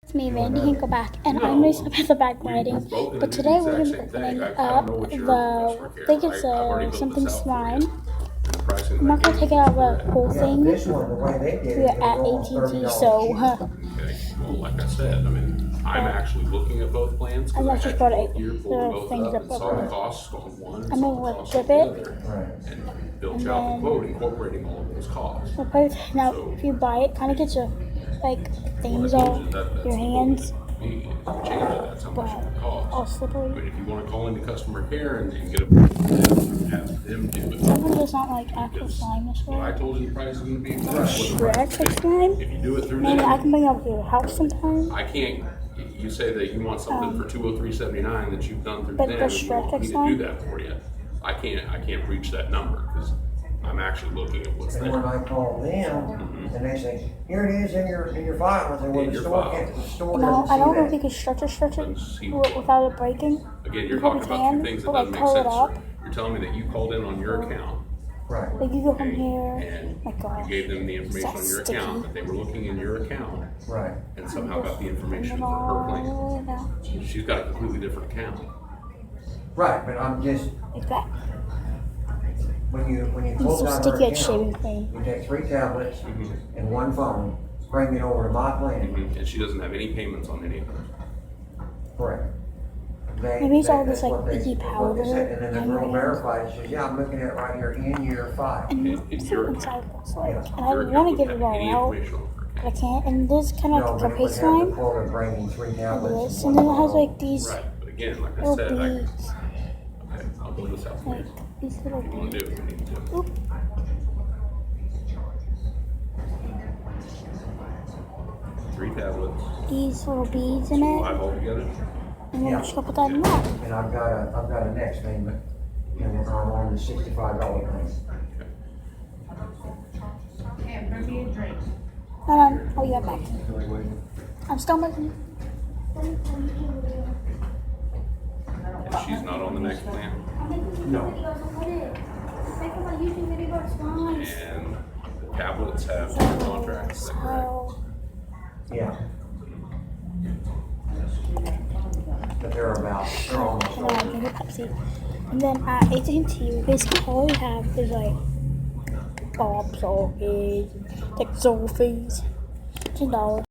It's me, Randy Hinkleback, and I'm going to stop at the back lighting. But today we're going to be opening up the, I think it's something slime. I'm not going to take out the whole thing. We're at AT&T, so Okay. Well, like I said, I mean, I'm actually looking at both plans. I just brought it. The things up saw the costs on one. I'm going to dip it. And built you out the quote incorporating all of those costs. Now, if you buy it, kind of gets your things off your hands. All slippery. But if you want to call into customer care and get have them do it. Sometimes it's not like actual slime this way. I told you the price is going to be Shrek slime? If you do it through maybe I can bring it up to your house sometime. I can't. You say that you want something for $203.79 that you've done through them. But the Shrek me to do that for you. I can't reach that number because I'm actually looking at what's there. And when I call them, and they say, "Here it is in your file," and well, the store can't. The store no, I don't know if see you can stretch it without it breaking. Again, you're talking about two things that doesn't make sense. You're telling me that you called in on your account. Right. Like you go from here. And my gosh. you gave them the information on your account, that they were looking in your account. Right. And somehow got the information for her plan. She's got a completely different account. Right, but I'm just like that. When you It's close so out sticky her at shaving account, cream. you take 3 tablets and 1 phone, bring it over to my plan. And she doesn't have any payments on any of those. Correct. Maybe it's all this like icky powder. And then the girl verified it, says, "Yeah, I'm looking at it right here in your file." And it's inside looks like, and I want to get it all out, but I can't. And this kind of like a paste slime. This, and then it has like these But again, like I little said, beads. Okay, I'll build this out for you. Like these little What you want to beads. do? We need to. Oop. Three tablets. These little beads in it, 5 altogether. and then I'm just gonna put that in that. And I've got a next thing, but I'm on the $65 thing. And bring me a drink. Hold on, I'll be right back. I'm still making. And she's not on the next plan. No. And the tablets have contracts. Is that correct? So, Yeah. But they're almost and then I can get Pepsi. And then at AT&T, basically all we have is like Bob Soulfies, like Soulfies, $10.